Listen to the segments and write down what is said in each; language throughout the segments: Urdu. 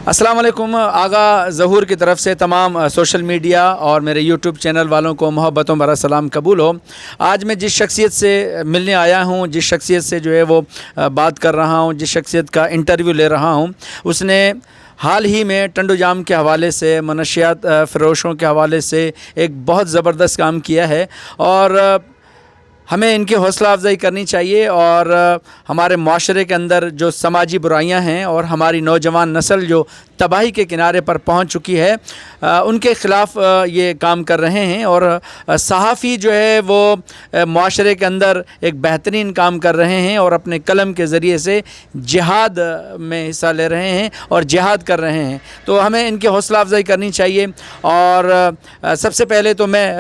السلام علیکم. آغا ظہور کی طرف سے تمام سوشل میڈیا اور میرے یوٹیوب چینل والوں کو محبتوں بھرا سلام قبول ہو. آج میں جس شخصیت سے ملنے آیا ہوں، جس شخصیت سے جو ہے وہ بات کر رہا ہوں، جس شخصیت کا انٹرویو لے رہا ہوں، اس نے حال ہی میں ٹنڈو جام کے حوالے سے، منشیات فروشوں کے حوالے سے ایک بہت زبردست کام کیا ہے، اور ہمیں ان کی حوصلہ افزائی کرنی چاہیے. اور ہمارے معاشرے کے اندر جو سماجی برائیاں ہیں اور ہماری نوجوان نسل جو تباہی کے کنارے پر پہنچ چکی ہے، ان کے خلاف یہ کام کر رہے ہیں. اور صحافی جو ہے وہ معاشرے کے اندر ایک بہترین کام کر رہے ہیں اور اپنے قلم کے ذریعے سے جہاد میں حصہ لے رہے ہیں اور جہاد کر رہے ہیں. تو ہمیں ان کی حوصلہ افزائی کرنی چاہیے. اور سب سے پہلے تو میں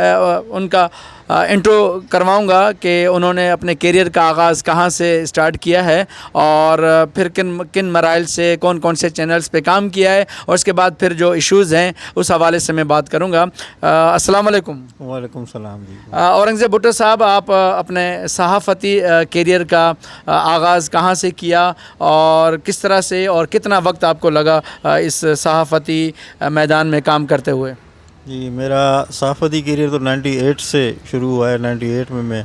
ان کا انٹرو کرواؤں گا کہ انہوں نے اپنے کیریئر کا آغاز کہاں سے اسٹارٹ کیا ہے، اور پھر کن مراحل سے کون کون سے چینلز پہ کام کیا ہے، اور اس کے بعد پھر جو ایشوز ہیں اس حوالے سے میں بات کروں گا. السلام علیکم. وعلیکم السلام جی. اورنگزیب بھٹو صاحب، آپ اپنے صحافتی کیریئر کا آغاز کہاں سے کیا اور کس طرح سے، اور کتنا وقت آپ کو لگا اس صحافتی میدان میں کام کرتے ہوئے؟ جی، میرا صحافتی کیریئر تو 98 سے شروع ہوا ہے. 98 میں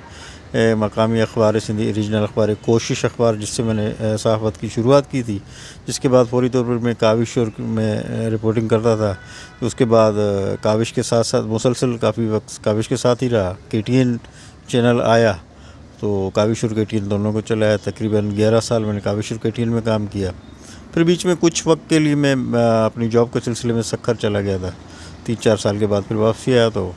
مقامی اخبار سندھی، ریجنل اخبار کوشش اخبار، جس سے میں نے صحافت کی شروعات کی تھی، جس کے بعد فوری طور پر میں کاوش میں رپورٹنگ کرتا تھا. اس کے بعد کاوش کے ساتھ ساتھ مسلسل کافی وقت کاوش کے ساتھ ہی رہا. KTN چینل آیا تو کاوش اور KTN دونوں کو چلایا. تقریباً 11 سال میں نے کاوش اور KTN میں کام کیا. پھر بیچ میں کچھ وقت کے لیے میں اپنی جاب کے سلسلے میں سکھر چلا گیا تھا. 3-4 سال کے بعد پھر واپسی آیا تو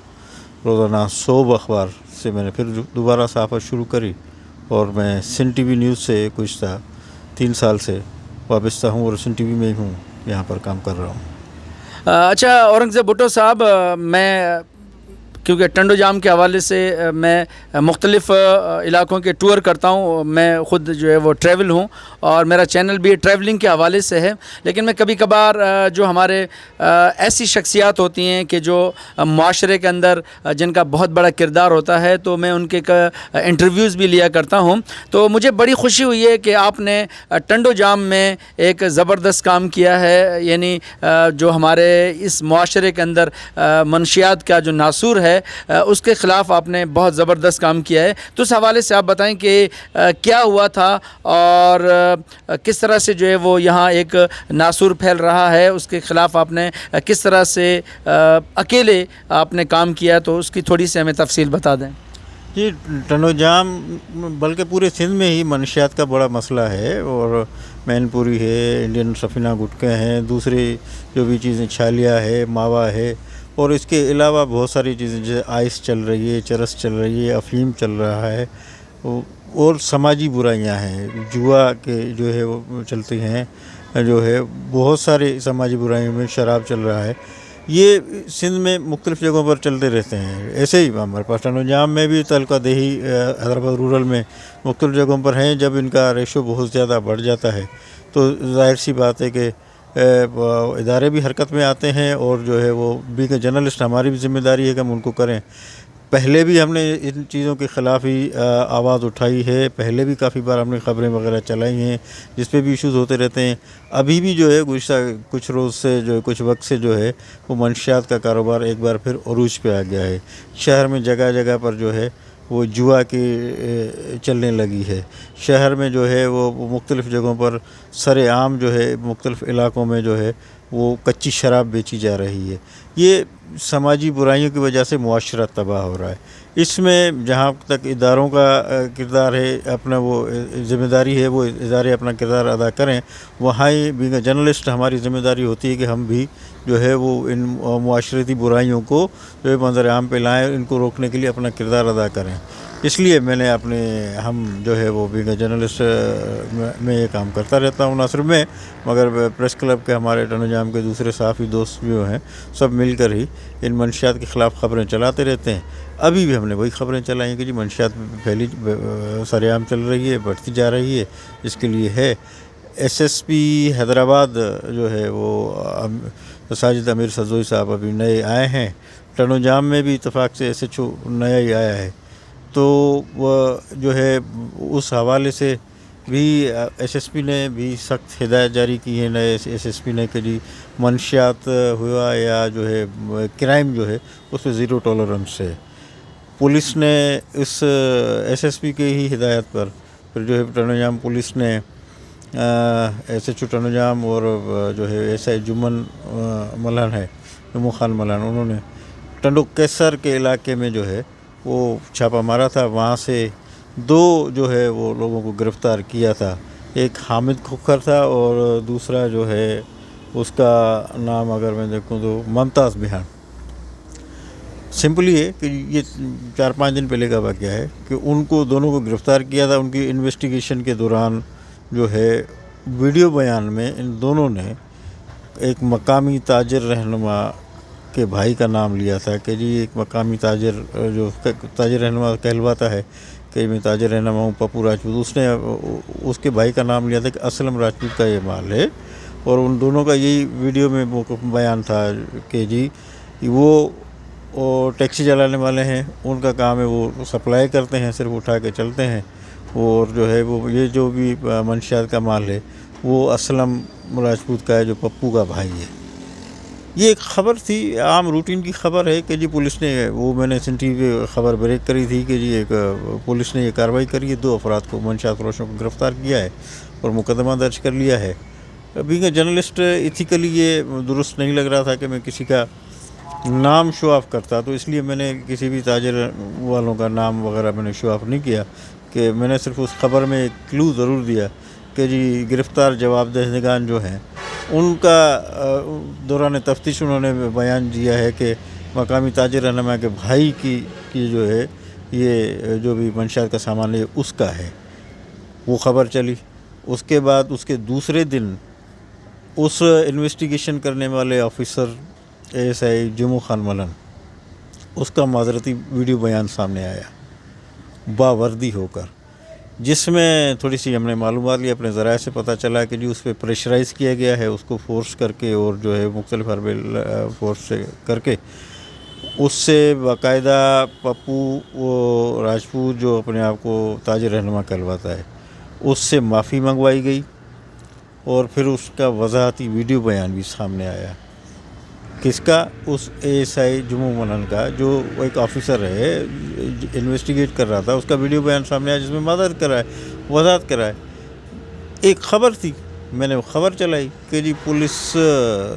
روزانہ صوب اخبار سے میں نے پھر دوبارہ صحافت شروع کری، اور میں سن ٹی وی نیوز سے گزشتہ 3 سال سے وابستہ ہوں اور سن ٹی وی میں ہی ہوں، یہاں پر کام کر رہا ہوں. اچھا اورنگزیب بھٹو صاحب، میں کیونکہ ٹنڈو جام کے حوالے سے میں مختلف علاقوں کے ٹور کرتا ہوں، میں خود جو ہے وہ ٹریول ہوں اور میرا چینل بھی ٹریولنگ کے حوالے سے ہے. لیکن میں کبھی کبھار جو ہمارے ایسی شخصیات ہوتی ہیں کہ جو معاشرے کے اندر جن کا بہت بڑا کردار ہوتا ہے، تو میں ان کے انٹرویوز بھی لیا کرتا ہوں. تو مجھے بڑی خوشی ہوئی ہے کہ آپ نے ٹنڈو جام میں ایک زبردست کام کیا ہے. یعنی جو ہمارے اس معاشرے کے اندر منشیات کا جو ناسور ہے، اس کے خلاف آپ نے بہت زبردست کام کیا ہے. تو اس حوالے سے آپ بتائیں کہ کیا ہوا تھا اور کس طرح سے جو ہے وہ یہاں ایک ناسور پھیل رہا ہے، اس کے خلاف آپ نے کس طرح سے اکیلے آپ نے کام کیا، تو اس کی تھوڑی سی ہمیں تفصیل بتا دیں. جی، ٹنڈو جام بلکہ پورے سندھ میں ہی منشیات کا بڑا مسئلہ ہے، اور مین پوری ہے، انڈین سفینہ گٹکے ہیں، دوسری جو بھی چیزیں چھالیا ہے، ماوا ہے، اور اس کے علاوہ بہت ساری چیزیں جیسے آئس چل رہی ہے، چرس چل رہی ہے، افیم چل رہا ہے، اور سماجی برائیاں ہیں، جوا کے جو ہے وہ چلتی ہیں، جو ہے بہت ساری سماجی برائیوں میں شراب چل رہا ہے. یہ سندھ میں مختلف جگہوں پر چلتے رہتے ہیں. ایسے ہی ہمارے پاس ٹنڈو جام میں بھی، تلکہ دیہی حیدرآباد رورل میں مختلف جگہوں پر ہیں. جب ان کا ریشو بہت زیادہ بڑھ جاتا ہے تو ظاہر سی بات ہے کہ ادارے بھی حرکت میں آتے ہیں، اور جو ہے وہ بھی کہ جرنلسٹ ہماری بھی ذمہ داری ہے کہ ہم ان کو کریں. پہلے بھی ہم نے ان چیزوں کے خلاف ہی آواز اٹھائی ہے، پہلے بھی کافی بار ہم نے خبریں وغیرہ چلائی ہیں جس پہ بھی ایشوز ہوتے رہتے ہیں. ابھی بھی جو ہے گزشتہ کچھ روز سے، جو کچھ وقت سے جو ہے وہ منشیات کا کاروبار ایک بار پھر عروج پہ آ گیا ہے. شہر میں جگہ جگہ پر جو ہے وہ جوا کی چلنے لگی ہے. شہر میں جو ہے وہ مختلف جگہوں پر سر عام جو ہے مختلف علاقوں میں جو ہے وہ کچی شراب بیچی جا رہی ہے. یہ سماجی برائیوں کی وجہ سے معاشرہ تباہ ہو رہا ہے. اس میں جہاں تک اداروں کا کردار ہے، اپنا وہ ذمہ داری ہے، وہ ادارے اپنا کردار ادا کریں. وہاں ہی بھی جرنلسٹ ہماری ذمہ داری ہوتی ہے کہ ہم بھی جو ہے وہ ان معاشرتی برائیوں کو جو ہے منظر عام پہ لائیں، ان کو روکنے کے لیے اپنا کردار ادا کریں. اس لیے میں نے ہم جو ہے وہ بھی جرنلسٹ میں یہ کام کرتا رہتا ہوں. نہ صرف میں، مگر پریس کلب کے ہمارے ٹنڈو جام کے دوسرے صحافی دوست جو ہیں، سب مل کر ہی ان منشیات کے خلاف خبریں چلاتے رہتے ہیں. ابھی بھی ہم نے وہی خبریں چلائی ہیں کہ جی منشیات پھیلی سر عام چل رہی ہے، بڑھتی جا رہی ہے. اس کے لیے ہے SSP حیدرآباد جو ہے وہ ساجد امیر سزوئی صاحب ابھی نئے آئے ہیں. ٹنڈو جام میں بھی اتفاق سے SHO نیا ہی آیا ہے. تو وہ جو ہے اس حوالے سے بھی SSP نے بھی سخت ہدایت جاری کی ہے نئے SSP نے کہ جی منشیات ہوا یا جو ہے کرائم جو ہے اس پہ زیرو ٹالرنس ہے. پولیس نے اس SSP کے ہی ہدایت پر پھر جو ہے ٹنوجام پولیس نے SHO ٹنوجام اور جو ہے SI جمن ملان ہے جموں خان ملان, انہوں نے ٹنڈو کیسر کے علاقے میں جو ہے وہ چھاپا مارا تھا. وہاں سے 2 جو ہے وہ لوگوں کو گرفتار کیا تھا. ایک حامد کھکھر تھا اور دوسرا جو ہے اس کا نام اگر میں دیکھوں تو ممتاز بہان. سمپلی ہے کہ یہ 4-5 دن پہلے کا واقعہ ہے کہ ان کو دونوں کو گرفتار کیا تھا. ان کی انویسٹیگیشن کے دوران جو ہے ویڈیو بیان میں ان دونوں نے ایک مقامی تاجر رہنما کے بھائی کا نام لیا تھا کہ جی ایک مقامی تاجر جو تاجر رہنما کہلواتا ہے کہ میں تاجر رہنما ہوں پپو راجپوت, اس نے اس کے بھائی کا نام لیا تھا کہ اسلم راجپوت کا یہ مال ہے. اور ان دونوں کا یہی ویڈیو میں بیان تھا کہ جی وہ ٹیکسی چلانے والے ہیں, ان کا کام ہے وہ سپلائی کرتے ہیں, صرف اٹھا کے چلتے ہیں. اور جو ہے وہ یہ جو بھی منشیات کا مال ہے وہ اسلم راجپوت کا ہے جو پپو کا بھائی ہے. یہ ایک خبر تھی, عام روٹین کی خبر ہے کہ جی پولیس نے وہ میں نے SNTV پہ خبر بریک کری تھی کہ جی ایک پولیس نے یہ کارروائی کری ہے, 2 افراد کو منشیات فروشوں کو گرفتار کیا ہے اور مقدمہ درج کر لیا ہے. بینگ اے جرنلسٹ ایتھیکلی یہ درست نہیں لگ رہا تھا کہ میں کسی کا نام شو آف کرتا, تو اس لیے میں نے کسی بھی تاجر والوں کا نام وغیرہ میں نے شو آف نہیں کیا. کہ میں نے صرف اس خبر میں ایک کلو ضرور دیا کہ جی گرفتار جواب دہندگان جو ہیں ان کا دوران تفتیش انہوں نے بیان دیا ہے کہ مقامی تاجر رہنما کے بھائی کی جو ہے یہ جو بھی منشیات کا سامان ہے اس کا ہے. وہ خبر چلی. اس کے بعد اس کے دوسرے دن اس انویسٹیگیشن کرنے والے آفیسر ASI جموں خان ملن, اس کا معذرتی ویڈیو بیان سامنے آیا باوردی ہو کر, جس میں تھوڑی سی ہم نے معلومات لی, اپنے ذرائع سے پتہ چلا کہ جی اس پہ پریشرائز کیا گیا ہے, اس کو فورس کر کے اور جو ہے مختلف حربے فورس سے کر کے اس سے باقاعدہ پپو راجپوت جو اپنے آپ کو تاجر رہنما کہلواتا ہے اس سے معافی منگوائی گئی. اور پھر اس کا وضاحتی ویڈیو بیان بھی سامنے آیا. کس کا؟ اس ASI جموں ملن کا جو ایک آفیسر ہے انویسٹیگیٹ کر رہا تھا, اس کا ویڈیو بیان سامنے آیا جس میں معذرت کرائے, وضاحت کرائے. ایک خبر تھی, میں نے خبر چلائی کہ جی پولیس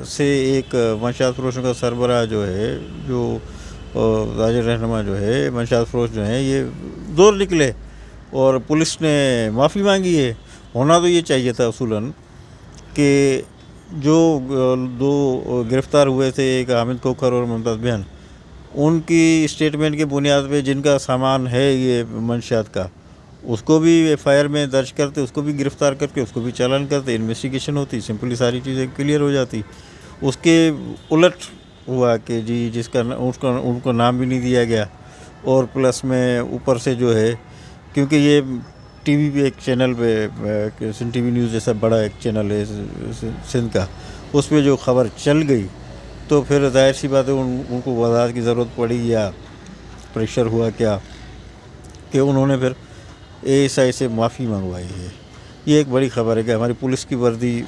سے ایک منشیات فروشوں کا سربراہ جو ہے جو تاجر رہنما جو ہے منشیات فروش جو ہیں یہ دور نکلے اور پولیس نے معافی مانگی ہے. ہونا تو یہ چاہیے تھا اصولاً کہ جو 2 گرفتار ہوئے تھے, ایک حامد کھوکھر اور ممتاز بہان, ان کی اسٹیٹمنٹ کے بنیاد پہ جن کا سامان ہے یہ منشیات کا اس کو بھی FIR میں درج کرتے, اس کو بھی گرفتار کر کے اس کو بھی چالان کرتے, انویسٹیگیشن ہوتی, سمپلی ساری چیزیں کلیئر ہو جاتی. اس کے الٹ ہوا کہ جی جس کا ان کو نام بھی نہیں دیا گیا, اور پلس میں اوپر سے جو ہے کیونکہ یہ TV پہ ایک چینل پہ SNTV نیوز جیسا بڑا ایک چینل ہے سندھ کا, اس پہ جو خبر چل گئی تو پھر ظاہر سی بات ہے ان کو وضاحت کی ضرورت پڑی یا پریشر ہوا کیا کہ انہوں نے پھر ASI سے معافی منگوائی ہے. یہ ایک بڑی خبر ہے کہ ہماری پولیس کی وردی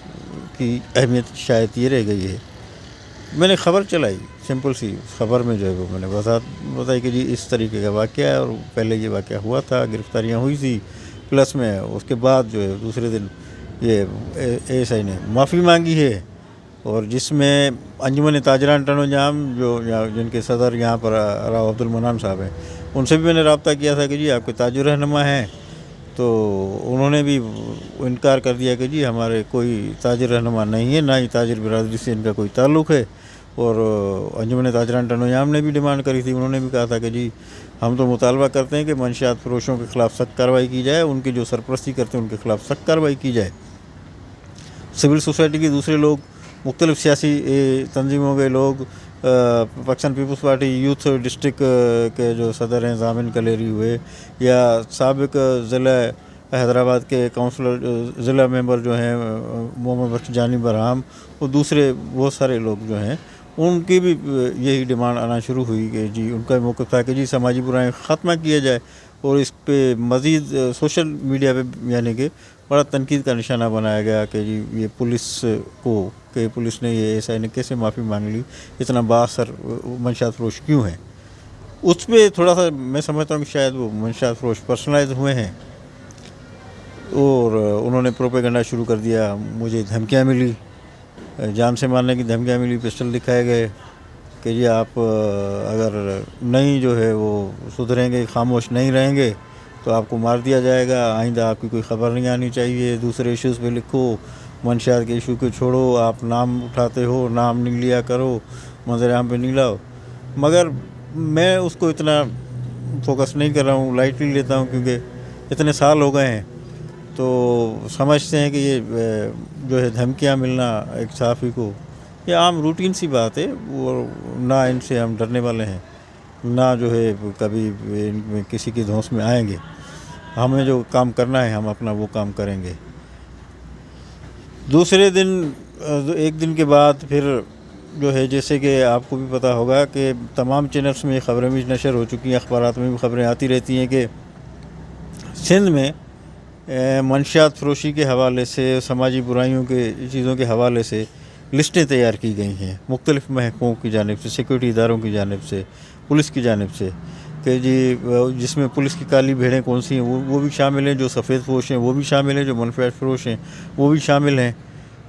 کی اہمیت شاید یہ رہ گئی ہے. میں نے خبر چلائی سمپل سی خبر میں جو ہے وہ میں نے وضاحت بتائی کہ جی اس طریقے کا واقعہ ہے اور پہلے یہ واقعہ ہوا تھا, گرفتاریاں ہوئی تھی, پلس میں اس کے بعد جو ہے دوسرے دن یہ ASI نے معافی مانگی ہے. اور جس میں انجمن تاجران ٹنوجام جو جن کے صدر یہاں پر راؤ عبد المنان صاحب ہیں, ان سے بھی میں نے رابطہ کیا تھا کہ جی آپ کے تاجر رہنما ہیں, تو انہوں نے بھی انکار کر دیا کہ جی ہمارے کوئی تاجر رہنما نہیں ہے, نہ ہی تاجر برادری سے ان کا کوئی تعلق ہے. اور انجمن تاجران ٹنوجام نے بھی ڈیمانڈ کری تھی, انہوں نے بھی کہا تھا کہ جی ہم تو مطالبہ کرتے ہیں کہ منشیات فروشوں کے خلاف سخت کارروائی کی جائے, ان کی جو سرپرستی کرتے ہیں ان کے خلاف سخت کارروائی کی جائے. سول سوسائٹی کے دوسرے لوگ, مختلف سیاسی تنظیموں کے لوگ, پاکستان پیپلز پارٹی یوتھ ڈسٹرکٹ کے جو صدر ہیں ضامن کلیری ہوئے, یا سابق ضلع حیدرآباد کے کونسلر ضلع ممبر جو ہیں محمد بخش جانی برہم, اور دوسرے بہت سارے لوگ جو ہیں, ان کی بھی یہی ڈیمانڈ آنا شروع ہوئی کہ جی ان کا موقف تھا کہ جی سماجی برائیں ختمہ کیا جائے. اور اس پہ مزید سوشل میڈیا پہ یعنی کہ بڑا تنقید کا نشانہ بنایا گیا کہ جی یہ پولیس کو کہ پولیس نے یہ ایسا کیسے معافی مانگ لی, اتنا بااثر منشیات فروش کیوں ہیں. اس پہ تھوڑا سا میں سمجھتا ہوں کہ شاید وہ منشیات فروش پرسنلائز ہوئے ہیں اور انہوں نے پروپیگنڈا شروع کر دیا. مجھے دھمکیاں ملی, جان سے مارنے کی دھمکیاں ملی, پسٹل دکھائے گئے کہ جی آپ اگر نہیں جو ہے وہ سدھریں گے, خاموش نہیں رہیں گے تو آپ کو مار دیا جائے گا, آئندہ آپ کی کوئی خبر نہیں آنی چاہیے, دوسرے ایشوز پہ لکھو, منشیات کے ایشو کو چھوڑو, آپ نام اٹھاتے ہو نام نہیں لیا کرو, منظر عام پہ نہیں لاؤ. مگر میں اس کو اتنا فوکس نہیں کر رہا ہوں, لائٹلی لیتا ہوں کیونکہ اتنے سال ہو گئے ہیں تو سمجھتے ہیں کہ یہ جو ہے دھمکیاں ملنا ایک صحافی کو یہ عام روٹین سی بات ہے, اور نہ ان سے ہم ڈرنے والے ہیں, نہ جو ہے کبھی ان میں کسی کی دھونس میں آئیں گے. ہمیں جو کام کرنا ہے ہم اپنا وہ کام کریں گے. دوسرے دن ایک دن کے بعد پھر جو ہے جیسے کہ آپ کو بھی پتہ ہوگا کہ تمام چینلز میں خبریں بھی نشر ہو چکی ہیں, اخبارات میں بھی خبریں آتی رہتی ہیں کہ سندھ میں منشیات فروشی کے حوالے سے, سماجی برائیوں کے چیزوں کے حوالے سے لسٹیں تیار کی گئی ہیں مختلف محکموں کی جانب سے, سیکورٹی اداروں کی جانب سے, پولیس کی جانب سے, کہ جی جس میں پولیس کی کالی بھیڑیں کون سی ہیں وہ بھی شامل ہیں, جو سفید فروش ہیں وہ بھی شامل ہیں, جو منشیات فروش ہیں وہ بھی شامل ہیں.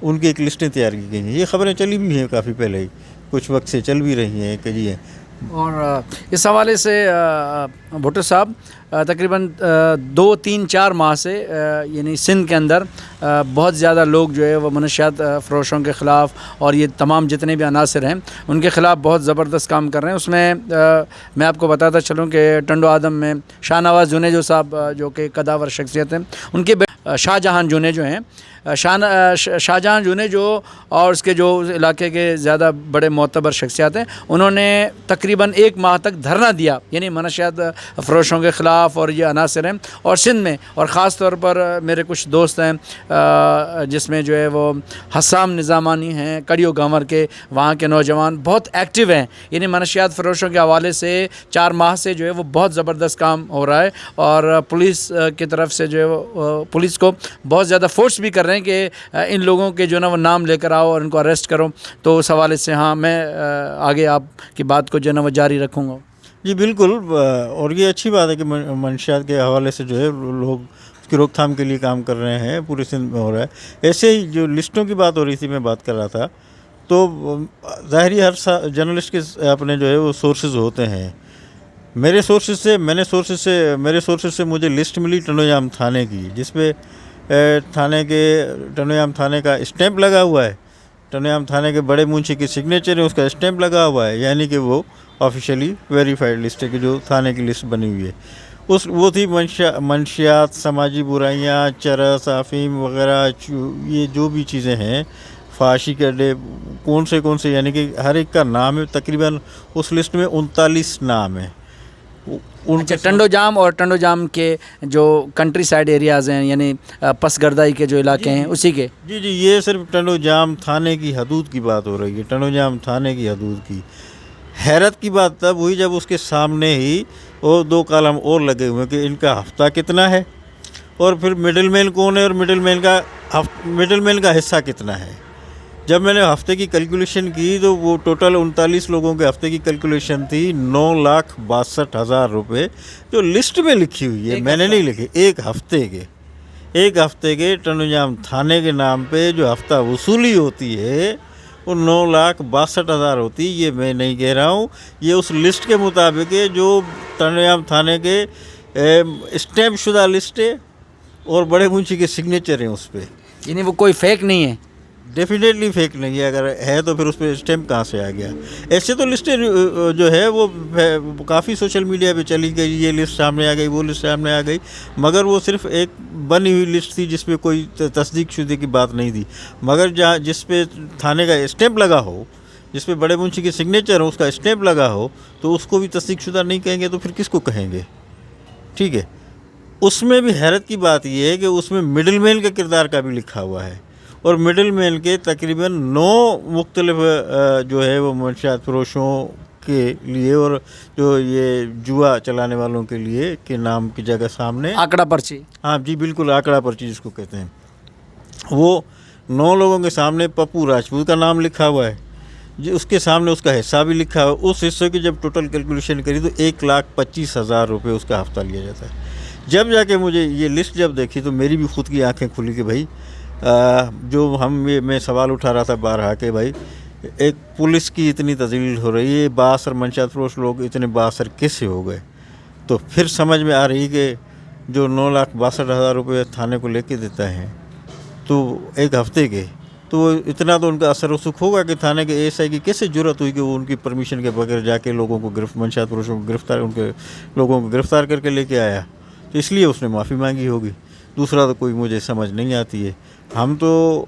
ان کی ایک لسٹیں تیار کی گئی ہیں. یہ خبریں چلی بھی ہیں کافی پہلے ہی, کچھ وقت سے چل بھی رہی ہیں کہ جی. اور اس حوالے سے بھٹو صاحب تقریباً 2-3-4 ماہ سے یعنی سندھ کے اندر بہت زیادہ لوگ جو ہے وہ منشیات فروشوں کے خلاف اور یہ تمام جتنے بھی عناصر ہیں ان کے خلاف بہت زبردست کام کر رہے ہیں. اس میں میں آپ کو بتاتا چلوں کہ ٹنڈو آدم میں شاہ نواز جونیجو صاحب جو کہ قداور شخصیت ہیں, ان کے شاہ جہاں جونیجو ہیں, شاہ جہاں جونیجو اور اس کے جو علاقے کے زیادہ بڑے معتبر شخصیات ہیں, انہوں نے تقریباً 1 ماہ تک دھرنا دیا یعنی منشیات فروشوں کے خلاف اور یہ عناصر ہیں. اور سندھ میں اور خاص طور پر میرے کچھ دوست ہیں جس میں جو ہے وہ حسام نظامانی ہیں کڑیو گانور کے, وہاں کے نوجوان بہت ایکٹیو ہیں. یعنی منشیات فروشوں کے حوالے سے 4 ماہ سے جو ہے وہ بہت زبردست کام ہو رہا ہے, اور پولیس کی طرف سے جو ہے وہ پولیس کو بہت زیادہ فورس بھی کر رہے ہیں کہ ان لوگوں کے جو نا وہ نام لے کر آؤ اور ان کو اریسٹ کرو. تو اس حوالے سے ہاں میں آگے آپ کی بات کو جو ہے نا وہ جاری رکھوں گا. جی بالکل, اور یہ اچھی بات ہے کہ منشیات کے حوالے سے جو ہے لوگ اس کی روک تھام کے لیے کام کر رہے ہیں, پورے سندھ میں ہو رہا ہے. ایسے ہی جو لسٹوں کی بات ہو رہی تھی, میں بات کر رہا تھا, تو ظاہری ہر جرنلسٹ کے اپنے جو ہے وہ سورسز ہوتے ہیں. میرے سورسز سے مجھے لسٹ ملی ٹنڈو تھانے کی, جس پہ ٹنڈو تھانے کا اسٹیمپ لگا ہوا ہے, ٹنڈو تھانے کے بڑے منشی کی سگنیچر ہے, اس کا اسٹیمپ لگا ہوا ہے, یعنی کہ وہ آفیشیلی ویریفائڈ لسٹ ہے کہ جو تھانے کی لسٹ بنی ہوئی ہے. وہ تھی منشیات, سماجی برائیاں, چرس, افیم وغیرہ, یہ جو بھی چیزیں ہیں, فحاشی کے اڈے, کون سے یعنی کہ ہر ایک کا نام ہے. تقریباً اس لسٹ میں 39 نام ہیں. اچھا, ٹنڈو جام اور ٹنڈو جام کے جو کنٹری سائڈ ایریاز ہیں یعنی پس گردائی کے جو علاقے ہیں اسی کے. جی یہ صرف ٹنڈو جام تھانے کی حدود کی بات ہو رہی ہے, ٹنڈو جام تھانے کی حدود کی. حیرت کی بات تب ہوئی جب اس کے سامنے ہی وہ 2 کالم اور لگے ہوئے کہ ان کا ہفتہ کتنا ہے, اور پھر مڈل مین کون ہے, اور مڈل مین کا حصہ کتنا ہے. جب میں نے ہفتے کی کیلکولیشن کی تو وہ ٹوٹل 39 لوگوں کے ہفتے کی کیلکولیشن تھی 9,62,000 روپے, جو لسٹ میں لکھی ہوئی ہے, میں نے نہیں لکھی. ایک ہفتے کے ٹنڈو جام تھانے کے نام پہ جو ہفتہ وصولی ہوتی ہے وہ 9,62,000 ہوتی. یہ میں نہیں کہہ رہا ہوں, یہ اس لسٹ کے مطابق ہے جو ٹنڈو جام تھانے کے اسٹیمپ شدہ لسٹ ہے اور بڑے منشی کے سگنیچر ہیں اس پہ. یعنی وہ کوئی فیک نہیں ہے. ڈیفینیٹلی فیک نہیں ہے, اگر ہے تو پھر اس پہ اسٹیمپ کہاں سے آ گیا. ایسے تو لسٹیں جو ہے وہ کافی سوشل میڈیا پہ چلی گئی, یہ لسٹ سامنے آ گئی, وہ لسٹ سامنے آ گئی, مگر وہ صرف ایک بنی ہوئی لسٹ تھی جس پہ کوئی تصدیق شدہ کی بات نہیں تھی. مگر جس پہ تھانے کا اسٹیمپ لگا ہو, جس پہ بڑے منشی کے سگنیچر ہو, اس کا اسٹیمپ لگا ہو, تو اس کو بھی تصدیق شدہ نہیں کہیں گے تو پھر کس کو کہیں گے. ٹھیک ہے, اس میں بھی حیرت کی بات یہ ہے کہ اس میں مڈل مین کا کردار کا بھی لکھا ہوا ہے, اور مڈل مین کے تقریباً 9 مختلف جو ہے وہ منشیات فروشوں کے لیے اور جو یہ جوا چلانے والوں کے لیے کے نام کی جگہ سامنے آکڑا پرچی. ہاں جی بالکل آکڑا پرچی جس کو کہتے ہیں، وہ 9 لوگوں کے سامنے پپو راجپوت کا نام لکھا ہوا ہے جی، اس کے سامنے اس کا حصہ بھی لکھا ہوا ہے. اس حصے کی جب ٹوٹل کیلکولیشن کری تو 1,25,000 روپے اس کا ہفتہ لیا جاتا ہے. جب جا کے مجھے یہ لسٹ جب دیکھی تو میری بھی خود کی آنکھیں کھلی کہ بھائی جو میں سوال اٹھا رہا تھا بارہا کہ بھائی ایک پولیس کی اتنی تذلیل ہو رہی ہے، بااثر منشیات فروش لوگ اتنے بااثر کیسے ہو گئے. تو پھر سمجھ میں آ رہی کہ جو 9,62,000 روپے تھانے کو لے کے دیتا ہے تو ایک ہفتے کے، تو اتنا تو ان کا اثر رسوخ ہوگا کہ تھانے کے ایس آئی کی کیسے جرت ہوئی کہ وہ ان کی پرمیشن کے بغیر جا کے لوگوں کو منشیات فروشوں کو ان کے لوگوں کو گرفتار کر کے لے کے آیا. تو اس لیے اس نے معافی مانگی ہوگی. دوسرا تو کوئی مجھے سمجھ نہیں آتی ہے. ہم تو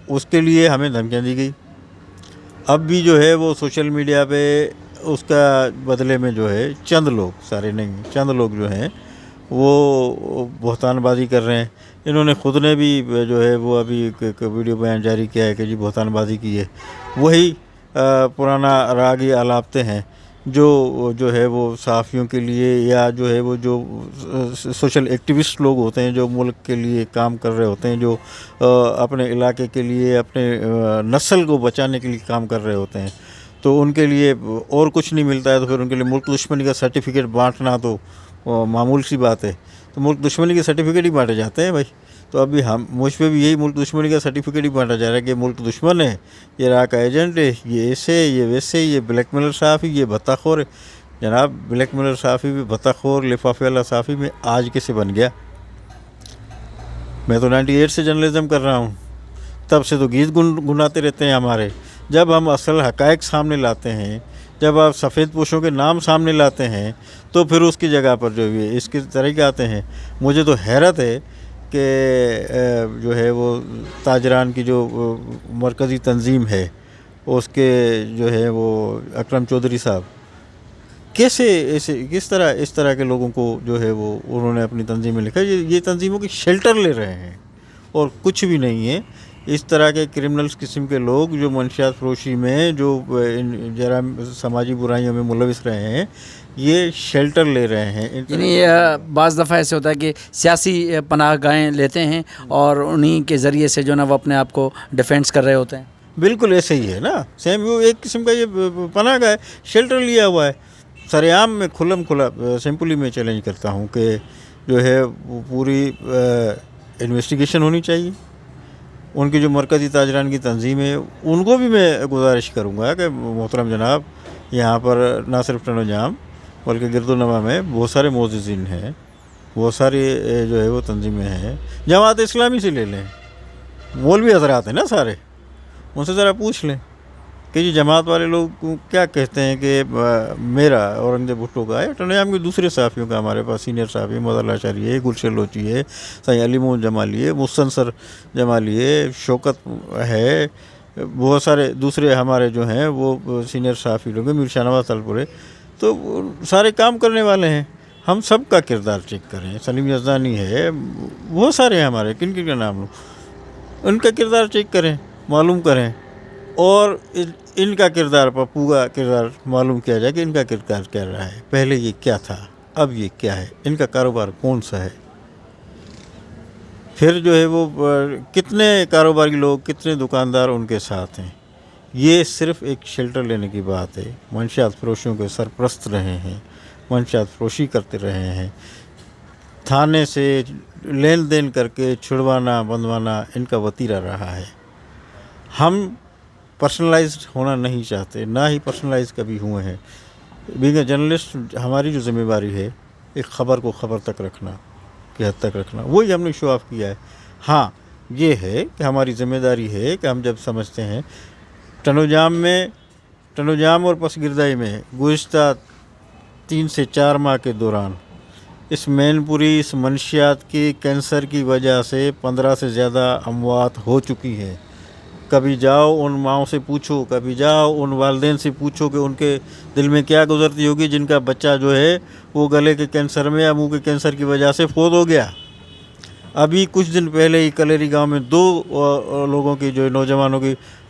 اس کے لیے ہمیں دھمکیاں دی گئی. اب بھی جو ہے وہ سوشل میڈیا پہ اس کا بدلے میں جو ہے چند لوگ، سارے نہیں، چند لوگ جو ہیں وہ بہتان بازی کر رہے ہیں. انہوں نے خود نے بھی جو ہے وہ ابھی ایک ویڈیو بیان جاری کیا ہے کہ جی بہتان بازی کی ہے. وہی پرانا راگی آلاپتے ہیں جو ہے وہ صحافیوں کے لیے یا جو ہے وہ جو سوشل ایکٹیوسٹ لوگ ہوتے ہیں جو ملک کے لیے کام کر رہے ہوتے ہیں، جو اپنے علاقے کے لیے اپنے نسل کو بچانے کے لیے کام کر رہے ہوتے ہیں، تو ان کے لیے اور کچھ نہیں ملتا ہے تو پھر ان کے لیے ملک دشمنی کا سرٹیفکیٹ بانٹنا تو معمول سی بات ہے. تو ملک دشمنی کے سرٹیفکیٹ ہی بانٹے جاتے ہیں بھائی. تو ابھی مجھ پہ بھی یہی ملک دشمنی کا سرٹیفکیٹ ہی بانٹا جا رہا ہے کہ ملک دشمن ہے، یہ را کا ایجنٹ ہے، یہ ایسے، یہ ویسے، یہ بلیک میلر صحافی، یہ بھتہ خور ہے. جناب بلیک میلر صحافی بھی بھتہ خور لفافے والا صحافی میں آج کیسے بن گیا؟ میں تو 98 سے جرنلزم کر رہا ہوں، تب سے تو گیت گناتے رہتے ہیں ہمارے. جب ہم اصل حقائق سامنے لاتے ہیں، جب آپ سفید پوشوں کے نام سامنے لاتے ہیں تو پھر اس کی جگہ پر جو یہ اس کے طریقے آتے ہیں. مجھے تو حیرت ہے کہ جو ہے وہ تاجران کی جو مرکزی تنظیم ہے اس کے جو ہے وہ اکرم چودھری صاحب کیسے کس طرح اس طرح کے لوگوں کو جو ہے وہ انہوں نے اپنی تنظیم میں لکھا. یہ تنظیموں کی شیلٹر لے رہے ہیں اور کچھ بھی نہیں ہے. اس طرح کے کرمنلز قسم کے لوگ جو منشیات فروشی میں جو جرائم سماجی برائیوں میں ملوث رہے ہیں یہ شیلٹر لے رہے ہیں. یعنی بعض دفعہ ایسے ہوتا ہے کہ سیاسی پناہ گاہیں لیتے ہیں اور انہی کے ذریعے سے جو نا وہ اپنے آپ کو ڈیفینس کر رہے ہوتے ہیں. بالکل ایسے ہی ہے نا. سیم وہ ایک قسم کا یہ پناہ گاہ ہے، شیلٹر لیا ہوا ہے. سر عام میں کھلم کھلا سمپلی میں چیلنج کرتا ہوں کہ جو ہے وہ پوری انویسٹیگیشن ہونی چاہیے. ان کی جو مرکزی تاجران کی تنظیم ہے ان کو بھی میں گزارش کروں گا کہ محترم جناب یہاں پر نہ صرف ٹنو جام بلکہ گرد و نواح میں بہت سارے معززین ہیں، بہت ساری جو ہے وہ تنظیمیں ہیں. جماعت اسلامی سے لے لیں، مولوی حضرات ہیں نا سارے، ان سے ذرا پوچھ لیں کہ جی جماعت والے لوگ کیا کہتے ہیں کہ میرا اورنگزیب بھٹو کا ہے، ٹنو جام کے دوسرے صحافیوں کا ہمارے پاس سینئر صحافی مظہر اشاری ہے، گلشن لوچی ہے، سائیں علی محمد جمالی ہے، مستنصر جمالی ہے، شوکت ہے، بہت سارے دوسرے ہمارے جو ہیں وہ سینئر صحافی لوگ ہیں، میر شاہ نواز تلپورے، تو سارے کام کرنے والے ہیں. ہم سب کا کردار چیک کریں. سلیم یزدانی ہے، بہت سارے ہیں ہمارے، کن کن کا نام لوں، ان کا کردار چیک کریں، معلوم کریں، اور ان کا کردار پپو کا کردار معلوم کیا جائے کہ ان کا کردار کیا رہا ہے، پہلے یہ کیا تھا، اب یہ کیا ہے، ان کا کاروبار کون سا ہے. پھر جو ہے وہ کتنے کاروباری لوگ، کتنے دکاندار ان کے ساتھ ہیں. یہ صرف ایک شیلٹر لینے کی بات ہے. منشیات فروشیوں کے سرپرست رہے ہیں، منشیات فروشی کرتے رہے ہیں، تھانے سے لین دین کر کے چھڑوانا بندوانا ان کا وتیرہ رہا ہے. ہم پرسنلائزڈ ہونا نہیں چاہتے، نہ ہی پرسنلائز کبھی ہوئے ہیں. بینگ اے جرنلسٹ ہماری جو ذمہ داری ہے ایک خبر کو خبر تک رکھنا، کی حد تک رکھنا، وہی ہم نے شو آف کیا ہے. ہاں یہ ہے کہ ہماری ذمہ داری ہے کہ ہم جب سمجھتے ہیں ٹنو جام اور پسگردائی میں گزشتہ 3 سے 4 ماہ کے دوران اس مین پوری اس منشیات کی کینسر کی وجہ سے 15 سے زیادہ اموات ہو چکی ہیں. کبھی جاؤ ان ماؤں سے پوچھو، کبھی جاؤ ان والدین سے پوچھو کہ ان کے دل میں کیا گزرتی ہوگی جن کا بچہ جو ہے وہ گلے کے کینسر میں یا منہ کے کینسر کی وجہ سے فوت ہو گیا. ابھی کچھ دن پہلے ہی کلیری گاؤں میں 2 لوگوں کی جو نوجوانوں کی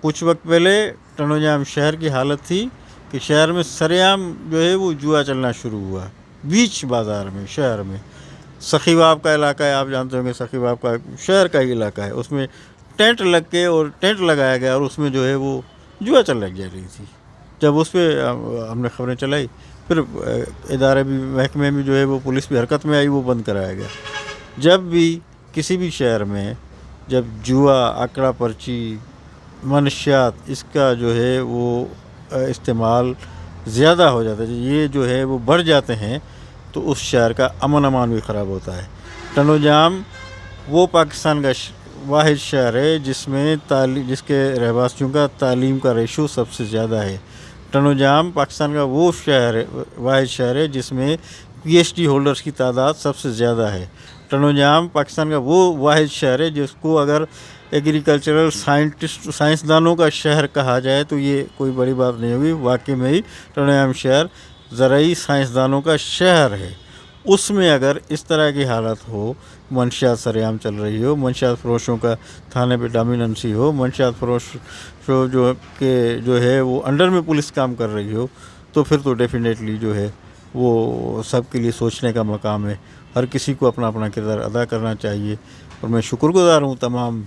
کچھ وقت پہلے ٹنوجام شہر کی حالت تھی کہ شہر میں سرعام جو ہے وہ جوا چلنا شروع ہوا بیچ بازار میں شہر میں. سخی باب کا علاقہ ہے، آپ جانتے ہوں گے، سخی باب کا شہر کا ہی علاقہ ہے، اس میں ٹینٹ لگ کے اور ٹینٹ لگایا گیا اور اس میں جو ہے وہ جوا چل جا رہی تھی. جب اس پہ ہم نے خبریں چلائی، پھر ادارے بھی، محکمے بھی جو ہے وہ، پولیس بھی حرکت میں آئی، وہ بند کرایا گیا. جب بھی کسی بھی شہر میں جب جوا، اکڑا پرچی، منشیات، اس کا جو ہے وہ استعمال زیادہ ہو جاتا ہے، یہ جو ہے وہ بڑھ جاتے ہیں، تو اس شہر کا امن امان بھی خراب ہوتا ہے. ٹنوجام وہ پاکستان کا واحد شہر ہے جس میں جس کے رہواسیوں کا تعلیم کا ریشو سب سے زیادہ ہے. ٹنوجام پاکستان کا وہ واحد شہر ہے جس میں پی ایچ ڈی ہولڈرز کی تعداد سب سے زیادہ ہے. ٹنوجام پاکستان کا وہ واحد شہر ہے جس کو اگر ایگریکلچرل سائنسدانوں کا شہر کہا جائے تو یہ کوئی بڑی بات نہیں ہوگی. واقعی میں ہی ٹنوجام شہر زرعی سائنسدانوں کا شہر ہے. اس میں اگر اس طرح کی حالت ہو، منشیات سرعام چل رہی ہو، منشیات فروشوں کا تھانے پہ ڈومیننسی ہو، منشیات فروش جو ہے وہ انڈر میں پولیس کام کر رہی ہو، تو پھر تو ڈیفینیٹلی جو ہے وہ سب کے لیے سوچنے کا مقام ہے. ہر کسی کو اپنا اپنا کردار ادا کرنا چاہیے. اور میں شکر گزار ہوں تمام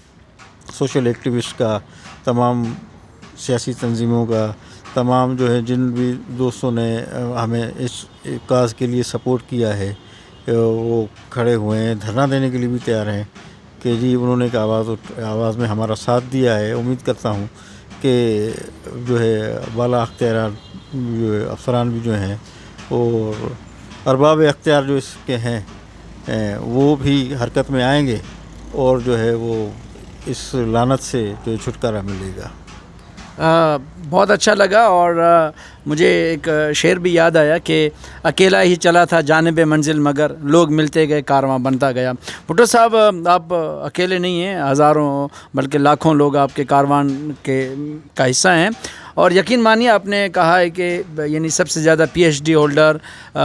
سوشل ایکٹیوسٹ کا، تمام سیاسی تنظیموں کا، تمام جو ہے جن بھی دوستوں نے ہمیں اس کاز کے لیے سپورٹ کیا ہے، وہ کھڑے ہوئے ہیں، دھرنا دینے کے لیے بھی تیار ہیں کہ جی انہوں نے ایک آواز میں ہمارا ساتھ دیا ہے. امید کرتا ہوں کہ جو ہے بالا اختیارات افسران بھی جو ہیں اور ارباب اختیار جو اس کے ہیں وہ بھی حرکت میں آئیں گے اور جو ہے وہ اس لعنت سے جو چھٹکارا ملے گا. بہت اچھا لگا. اور مجھے ایک شعر بھی یاد آیا کہ اکیلا ہی چلا تھا جانب منزل مگر لوگ ملتے گئے کارواں بنتا گیا. بھٹو صاحب، آپ اکیلے نہیں ہیں، ہزاروں بلکہ لاکھوں لوگ آپ کے کاروان کا حصہ ہیں. اور یقین مانیے، آپ نے کہا ہے کہ یعنی سب سے زیادہ P H D holder,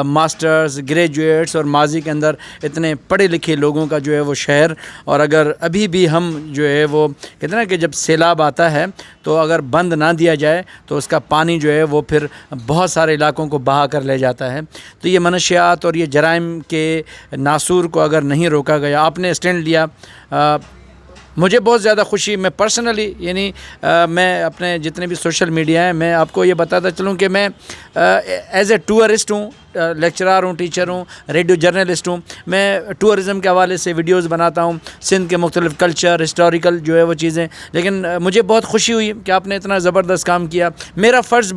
masters, graduates اور ماضی کے اندر اتنے پڑھے لکھے لوگوں کا جو ہے وہ شہر. اور اگر ابھی بھی ہم جو ہے وہ کہتے ہیں نا کہ جب سیلاب آتا ہے تو اگر بند نہ دیا جائے تو اس کا پانی جو ہے وہ پھر بہت سارے علاقوں کو بہا کر لے جاتا ہے. تو یہ منشیات اور یہ جرائم کے ناسور کو اگر نہیں روکا گیا، آپ نے اسٹینڈ لیا، مجھے بہت زیادہ خوشی. میں پرسنلی یعنی میں اپنے جتنے بھی سوشل میڈیا ہیں، میں آپ کو یہ بتاتا چلوں کہ میں ایز اے ٹورسٹ ہوں، لیکچرار ہوں، ٹیچر ہوں، ریڈیو جرنلسٹ ہوں. میں ٹورزم کے حوالے سے ویڈیوز بناتا ہوں، سندھ کے مختلف کلچر، ہسٹوریکل جو ہے وہ چیزیں. لیکن مجھے بہت خوشی ہوئی کہ آپ نے اتنا زبردست کام کیا. میرا فرض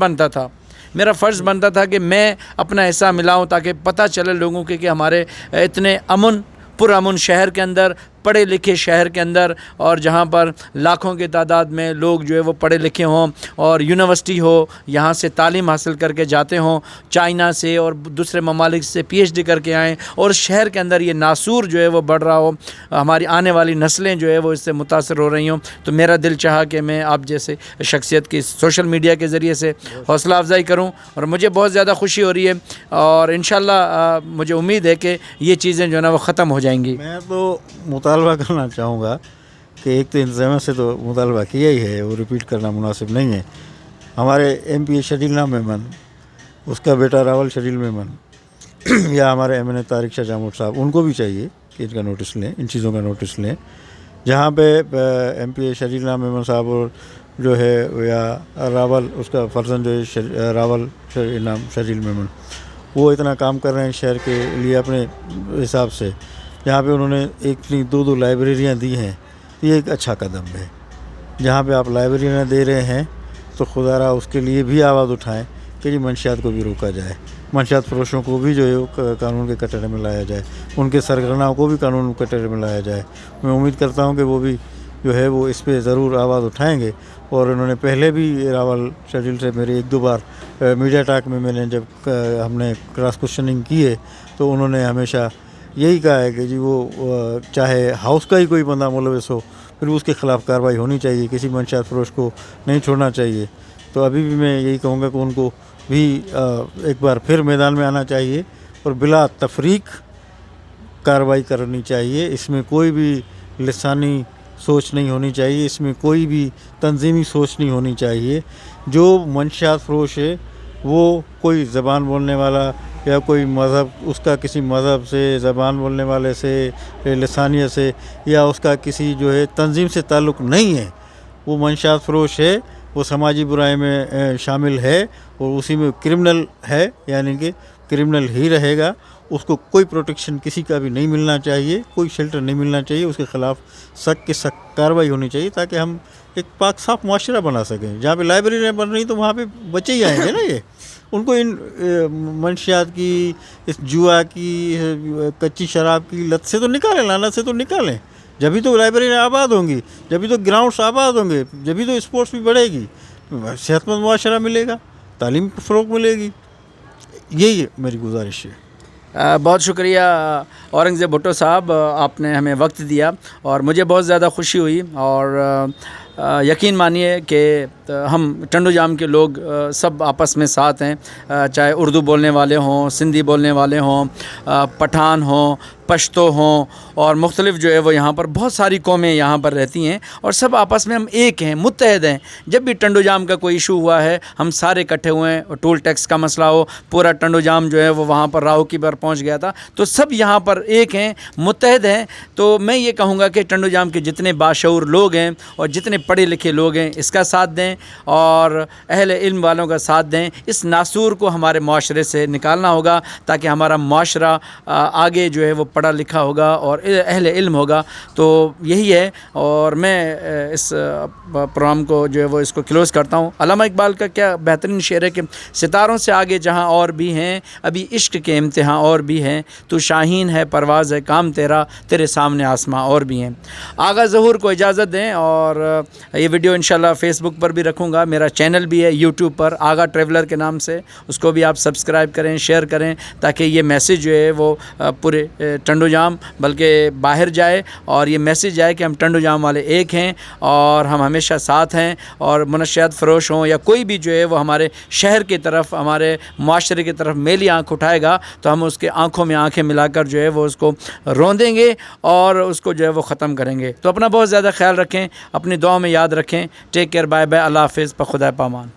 بنتا تھا کہ میں اپنا حصہ ملاؤں تاکہ پتہ چلے لوگوں کے کہ ہمارے اتنے پرامن شہر کے اندر، پڑھے لکھے شہر کے اندر، اور جہاں پر لاکھوں کی تعداد میں لوگ جو ہے وہ پڑھے لکھے ہوں اور یونیورسٹی ہو، یہاں سے تعلیم حاصل کر کے جاتے ہوں، چائنا سے اور دوسرے ممالک سے پی ایچ ڈی کر کے آئیں، اور شہر کے اندر یہ ناسور جو ہے وہ بڑھ رہا ہو، ہماری آنے والی نسلیں جو ہے وہ اس سے متاثر ہو رہی ہوں. تو میرا دل چاہا کہ میں آپ جیسے شخصیت کی سوشل میڈیا کے ذریعے سے حوصلہ افزائی کروں، اور مجھے بہت زیادہ خوشی ہو رہی ہے. اور انشاءاللہ مجھے امید ہے کہ یہ چیزیں جو ہے نا وہ ختم ہو جائیں گی. میں تو مطالبہ کرنا چاہوں گا کہ ایک تو انتظامیہ سے تو مطالبہ کیا ہی ہے، وہ ریپیٹ کرنا مناسب نہیں ہے. ہمارے ایم پی اے شریل نام میمن، اس کا بیٹا راول شریل میمن، یا ہمارے ایم این اے طارق شاہ جامود صاحب، ان کو بھی چاہیے کہ ان کا نوٹس لیں، ان چیزوں کا نوٹس لیں. جہاں پہ ایم پی اے شریل نام میمن صاحب اور جو ہے یا راول، اس کا فرزند جو ہے راول نام شریل میمن، وہ اتنا کام کر رہے ہیں شہر کے لیے اپنے حساب سے. جہاں پہ انہوں نے ایک دو لائبریریاں دی ہیں، یہ ایک اچھا قدم ہے. جہاں پہ آپ لائبریریاں دے رہے ہیں تو خدا را اس کے لیے بھی آواز اٹھائیں کہ جی منشیات کو بھی روکا جائے، منشیات فروشوں کو بھی جو ہے قانون کے کٹہرے میں لایا جائے، ان کے سرگرمیوں کو بھی قانون کے کٹہرے میں لایا جائے. میں امید کرتا ہوں کہ وہ بھی جو ہے وہ اس پہ ضرور آواز اٹھائیں گے. اور انہوں نے پہلے بھی راول شریل سے میرے ایک دو بار میڈیا ٹاک میں نے جب ہم نے کراس کوشچننگ کی ہے تو انہوں نے ہمیشہ یہی کہا ہے کہ جی وہ چاہے ہاؤس کا ہی کوئی بندہ ملوث ہو، پھر اس کے خلاف کارروائی ہونی چاہیے، کسی منشیات فروش کو نہیں چھوڑنا چاہیے. تو ابھی بھی میں یہی کہوں گا کہ ان کو بھی ایک بار پھر میدان میں آنا چاہیے اور بلا تفریق کارروائی کرنی چاہیے. اس میں کوئی بھی لسانی سوچ نہیں ہونی چاہیے، اس میں کوئی بھی تنظیمی سوچ نہیں ہونی چاہیے. جو منشیات فروش ہے وہ کوئی زبان بولنے والا یا کوئی مذہب، اس کا کسی مذہب سے، زبان بولنے والے سے، لسانیت سے، یا اس کا کسی جو ہے تنظیم سے تعلق نہیں ہے. وہ منشیات فروش ہے، وہ سماجی برائی میں شامل ہے اور اسی میں کرمنل ہے، یعنی کہ کرمنل ہی رہے گا. اس کو کوئی پروٹیکشن کسی کا بھی نہیں ملنا چاہیے، کوئی شیلٹر نہیں ملنا چاہیے. اس کے خلاف سخت کی سخت کارروائی ہونی چاہیے تاکہ ہم ایک پاک صاف معاشرہ بنا سکیں. جہاں پہ لائبریریاں بن رہی تو وہاں پہ بچے ہی آئیں گے نا. یہ ان کو ان منشیات کی، اس جوا کی، کچی شراب کی لت سے تو نکالیں، لعنت سے تو نکالیں. جبھی تو لائبریریاں آباد ہوں گی، جبھی تو گراؤنڈس آباد ہوں گے، جبھی تو اسپورٹس بھی بڑھے گی، صحت مند معاشرہ ملے گا، تعلیم کو فروغ ملے گی. یہی میری گزارش ہے. بہت شکریہ اورنگزیب بھٹو صاحب، آپ نے ہمیں وقت دیا اور مجھے بہت زیادہ خوشی ہوئی. اور یقین مانیے کہ ہم ٹنڈو جام کے لوگ سب آپس میں ساتھ ہیں، چاہے اردو بولنے والے ہوں، سندھی بولنے والے ہوں، پٹھان ہوں، پشتو ہوں، اور مختلف جو ہے وہ یہاں پر بہت ساری قومیں یہاں پر رہتی ہیں، اور سب آپس میں ہم ایک ہیں، متحد ہیں. جب بھی ٹنڈو جام کا کوئی ایشو ہوا ہے ہم سارے اکٹھے ہوئے ہیں. اور ٹول ٹیکس کا مسئلہ ہو، پورا ٹنڈو جام جو ہے وہ وہاں پر راہو کی پر پہنچ گیا تھا، تو سب یہاں پر ایک ہیں، متحد ہیں. تو میں یہ کہوں گا کہ ٹنڈو جام کے جتنے باشعور لوگ ہیں اور جتنے پڑھے لکھے لوگ ہیں اس کا ساتھ دیں اور اہل علم والوں کا ساتھ دیں. اس ناسور کو ہمارے معاشرے سے نکالنا ہوگا تاکہ ہمارا معاشرہ آگے جو ہے وہ پڑھا لکھا ہوگا اور اہل علم ہوگا. تو یہی ہے. اور میں اس پروگرام کو جو ہے وہ اس کو کلوز کرتا ہوں. علامہ اقبال کا کیا بہترین شعر ہے کہ ستاروں سے آگے جہاں اور بھی ہیں ابھی عشق کے امتحاں اور بھی ہیں، تو شاہین ہے پرواز ہے کام تیرا، تیرے سامنے آسماں اور بھی ہیں. آغا ظہور کو اجازت دیں. اور یہ ویڈیو انشاءاللہ فیس بک پر بھی رکھوں گا، میرا چینل بھی ہے یوٹیوب پر آغا ٹریولر کے نام سے، اس کو بھی آپ سبسکرائب کریں، شیئر کریں تاکہ یہ میسیج جو ہے وہ پورے ٹنڈو جام بلکہ باہر جائے اور یہ میسیج جائے کہ ہم ٹنڈو جام والے ایک ہیں اور ہم ہمیشہ ساتھ ہیں. اور منشیات فروش ہوں یا کوئی بھی جو ہے وہ ہمارے شہر کی طرف، ہمارے معاشرے کی طرف میلی آنکھ اٹھائے گا تو ہم اس کے آنکھوں میں آنکھیں ملا کر جو ہے وہ اس کو روندیں گے اور اس کو جو ہے وہ ختم کریں گے. تو اپنا بہت زیادہ خیال رکھیں، اپنی دعاؤں میں یاد رکھیں. ٹیک کیئر، بائے بائے، اللہ حافظ، بخدا پامان.